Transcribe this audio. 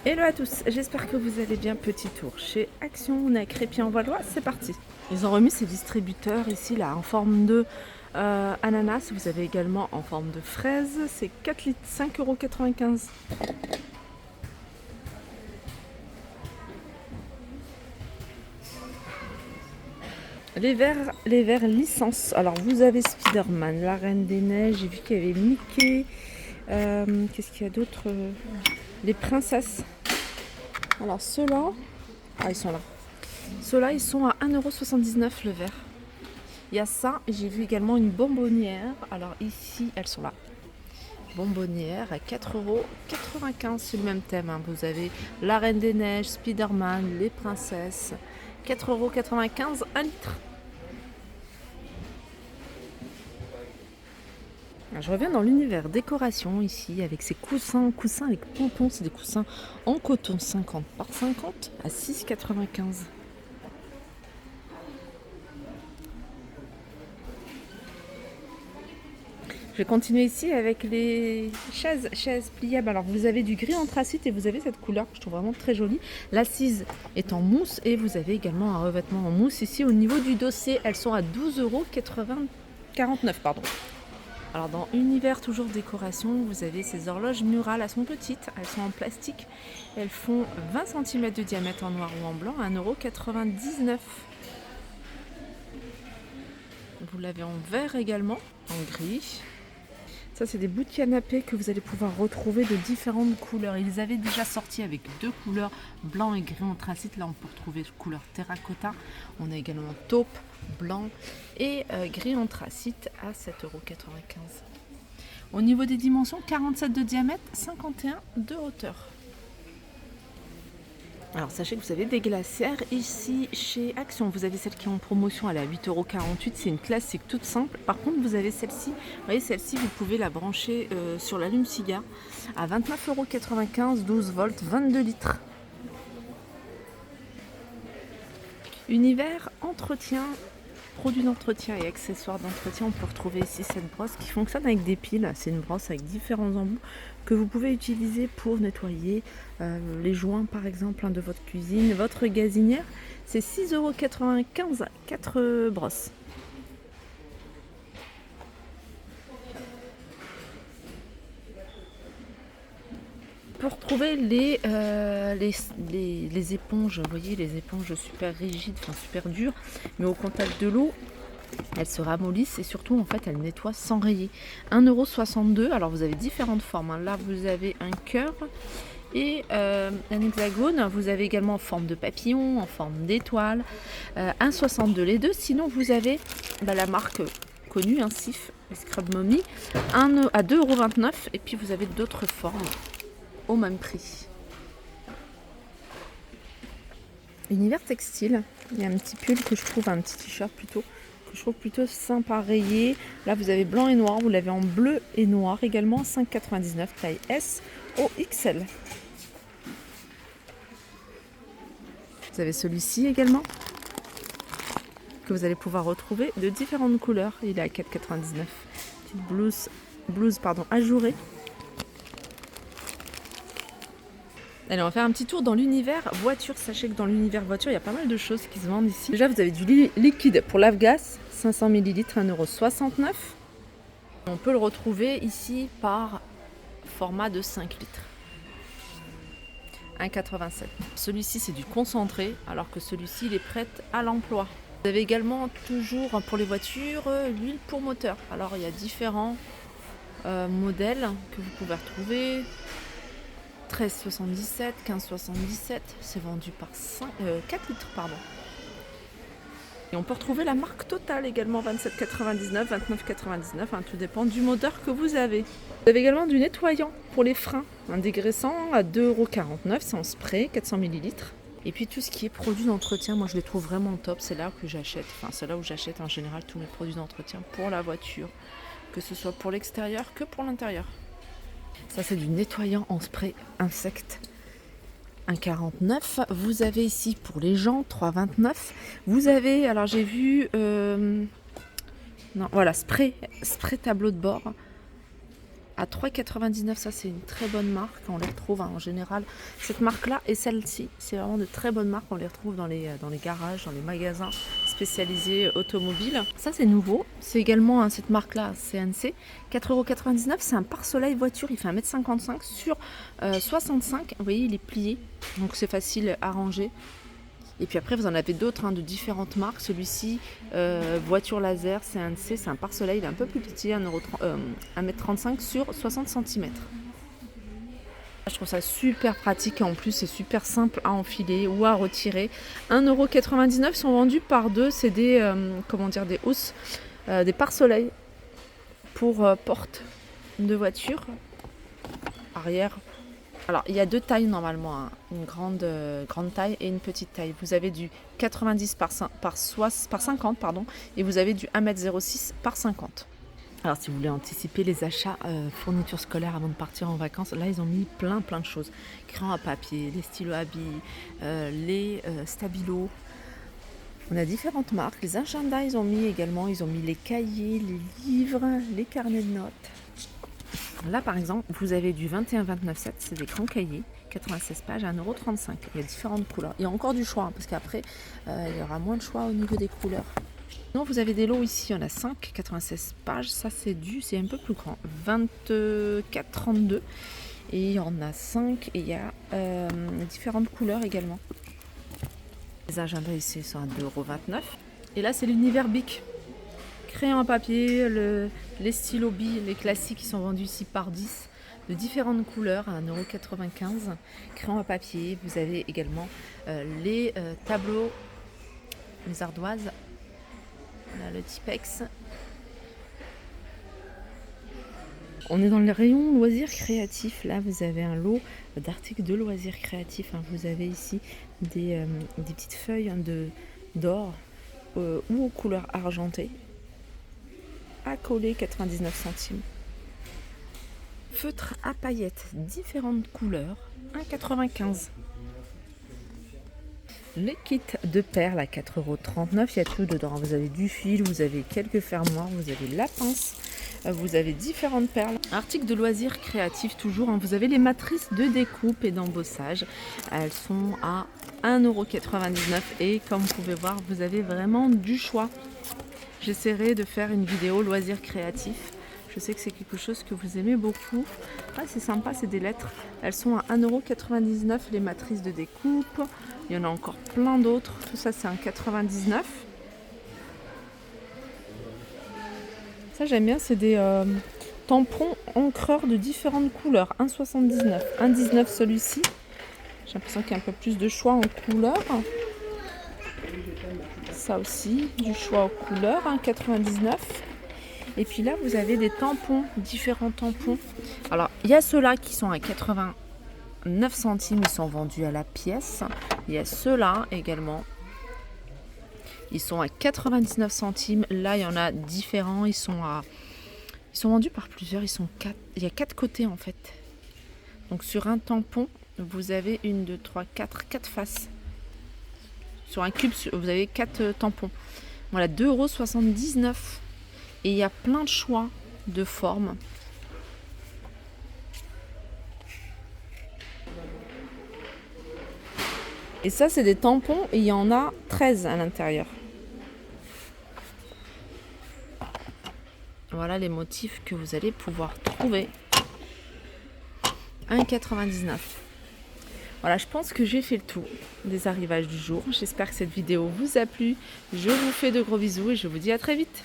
Hello à tous, j'espère que vous allez bien. Petit tour chez Action, on est à Crépy-en-Valois, c'est parti. Ils ont remis ces distributeurs ici là en forme de ananas, vous avez également en forme de fraise, c'est 4 litres, 5,95 €. Les verres licence. Alors vous avez Spider-Man, la Reine des Neiges, j'ai vu qu'il y avait Mickey, qu'est-ce qu'il y a d'autre, les princesses. Alors ceux-là, ils sont là. Ceux-là, ils sont à 1,79 € le verre. Il y a ça, et j'ai vu également une bonbonnière. Alors ici, elles sont là. Bonbonnière à 4,95 €, c'est le même thème. Hein. Vous avez la Reine des Neiges, Spider-Man, les princesses. 4,95 € 1 litre. Alors, je reviens dans l'univers décoration ici avec ces coussins avec pompons. C'est des coussins en coton 50 par 50 à 6,95 €. Je vais continuer ici avec les chaises pliables. Alors vous avez du gris anthracite et vous avez cette couleur que je trouve vraiment très jolie. L'assise est en mousse et vous avez également un revêtement en mousse. Ici au niveau du dossier, elles sont à 12,49 €. Alors dans Univers toujours décoration, vous avez ces horloges murales. Elles sont petites, elles sont en plastique. Elles font 20 cm de diamètre en noir ou en blanc, 1,99 €. Vous l'avez en vert également, en gris. Ça, c'est des bouts de canapé que vous allez pouvoir retrouver de différentes couleurs. Ils avaient déjà sorti avec deux couleurs, blanc et gris anthracite. Là, on peut retrouver couleur terracotta. On a également taupe, blanc et gris anthracite à 7,95 €. Au niveau des dimensions, 47 de diamètre, 51 de hauteur. Alors sachez que vous avez des glacières ici chez Action. Vous avez celle qui est en promotion, elle est à 8,48 €. C'est une classique toute simple. Par contre, vous avez celle-ci. Vous voyez, celle-ci, vous pouvez la brancher sur l'allume-cigare à 29,95 €, 12 volts, 22 litres. Univers entretien, produits d'entretien et accessoires d'entretien. On peut retrouver ici cette brosse qui fonctionne avec des piles. C'est une brosse avec différents embouts que vous pouvez utiliser pour nettoyer les joints par exemple de votre cuisine, votre gazinière. C'est 6,95 € 4 brosses. Pour retrouver les éponges, vous voyez les éponges super rigides, enfin super dures, mais au contact de l'eau, elles se ramollissent et surtout en fait elles nettoient sans rayer. 1,62 €. Alors vous avez différentes formes. Hein. Là vous avez un cœur et un hexagone. Vous avez également en forme de papillon, en forme d'étoile. 1,62 € les deux. Sinon vous avez la marque connue, Sif, Scrub Mommy, à 2,29 € et puis vous avez d'autres formes au même prix. Univers textile, il y a un petit pull que je trouve, un petit t-shirt plutôt, que je trouve plutôt sympa rayé. Là vous avez blanc et noir, vous l'avez en bleu et noir également, 5,99 €, taille S au XL. Vous avez celui-ci également que vous allez pouvoir retrouver de différentes couleurs. Il est à 4,99 €. Petite blouse ajourée. Allez, on va faire un petit tour dans l'univers voiture. Sachez que dans l'univers voiture, il y a pas mal de choses qui se vendent ici. Déjà, vous avez du liquide pour lave-glace, 500 ml, 1,69 €. On peut le retrouver ici par format de 5 litres. 1,87 €. Celui-ci, c'est du concentré, alors que celui-ci, il est prêt à l'emploi. Vous avez également, toujours pour les voitures, l'huile pour moteur. Alors, il y a différents modèles que vous pouvez retrouver. 13,77 €, 15,77 €, c'est vendu par 4 litres. Et on peut retrouver la marque Total également, 27,99 €, 29,99 €, tout dépend du moteur que vous avez. Vous avez également du nettoyant pour les freins, un dégraissant à 2,49 €, c'est en spray, 400 ml. Et puis tout ce qui est produits d'entretien, moi je les trouve vraiment top, c'est là que j'achète, c'est là où j'achète en général tous mes produits d'entretien pour la voiture, que ce soit pour l'extérieur que pour l'intérieur. Ça, c'est du nettoyant en spray insectes. 1,49 €. Vous avez ici pour les gens 3,29 €. Vous avez, alors j'ai vu, spray tableau de bord à 3,99 €. Ça, c'est une très bonne marque. On les retrouve en général. Cette marque-là et celle-ci, c'est vraiment de très bonnes marques. On les retrouve dans les garages, dans les magasins spécialisés automobiles. Ça, c'est nouveau. C'est également cette marque-là, CNC. 4,99 €. C'est un pare-soleil voiture. Il fait 1,55 m sur 65. Vous voyez, il est plié. Donc, c'est facile à ranger. Et puis après, vous en avez d'autres de différentes marques. Celui-ci, voiture laser, CNC, c'est un pare-soleil, il est un peu plus petit, 1,35 m sur 60 cm. Je trouve ça super pratique et en plus, c'est super simple à enfiler ou à retirer. 1,99 € sont vendus par deux. C'est des, des housses, des pare-soleil pour porte de voiture arrière. Alors, il y a deux tailles normalement, une grande taille et une petite taille. Vous avez du 90 par 50, et vous avez du 1,06 m par 50. Alors, si vous voulez anticiper les achats fournitures scolaires avant de partir en vacances, là, ils ont mis plein de choses. Crayons à papier, les stylos à billes, les stabilos. On a différentes marques. Les agendas, ils ont mis également. Ils ont mis les cahiers, les livres, les carnets de notes. Là, par exemple, vous avez du 21-29-7, c'est des grands cahiers, 96 pages à 1,35 €. Il y a différentes couleurs. Il y a encore du choix, parce qu'après, il y aura moins de choix au niveau des couleurs. Non, vous avez des lots ici, il y en a 5, 96 pages. Ça, c'est un peu plus grand, 24-32. Et il y en a 5, et il y a différentes couleurs également. Les agendas ici sont à 2,29 €. Et là, c'est l'univers Bic. Crayon à papier, les stylos billes, les classiques qui sont vendus ici par 10, de différentes couleurs à 1,95 €. Crayon à papier, vous avez également les tableaux, les ardoises, là, le Tipex. On est dans le rayon loisirs créatifs. Là, vous avez un lot d'articles de loisirs créatifs. Vous avez ici des petites feuilles d'or ou aux couleurs argentées, à coller 99 centimes. Feutre à paillettes, différentes couleurs, 1,95 €. Les kits de perles à 4,39 €, il y a tout dedans. Vous avez du fil, vous avez quelques fermoirs, vous avez la pince, vous avez différentes perles. Articles de loisirs créatifs toujours. Vous avez les matrices de découpe et d'embossage. Elles sont à 1,99 € et comme vous pouvez voir, vous avez vraiment du choix. J'essaierai de faire une vidéo loisirs créatifs. Je sais que c'est quelque chose que vous aimez beaucoup. Ah, c'est sympa, c'est des lettres. Elles sont à 1,99 € les matrices de découpe. Il y en a encore plein d'autres. Tout ça, c'est 1,99 €. Ça, j'aime bien. C'est des tampons encreurs de différentes couleurs. 1,79 €. 1,19 € celui-ci. J'ai l'impression qu'il y a un peu plus de choix en couleurs. Ça aussi, du choix aux couleurs, 1,99 €. Et puis là, vous avez des tampons, différents tampons. Alors, il y a ceux-là qui sont à 89 centimes, ils sont vendus à la pièce. Il y a ceux-là également. Ils sont à 99 centimes. Là, il y en a différents. Ils sont vendus par plusieurs. Il y a 4 côtés en fait. Donc sur un tampon, vous avez 1, 2, 3, 4 faces. Sur un cube, vous avez 4 tampons. Voilà, 2,79 €. Et il y a plein de choix de formes. Et ça, c'est des tampons et il y en a 13 à l'intérieur. Voilà les motifs que vous allez pouvoir trouver. 1,99 €. Voilà, je pense que j'ai fait le tour des arrivages du jour. J'espère que cette vidéo vous a plu. Je vous fais de gros bisous et je vous dis à très vite.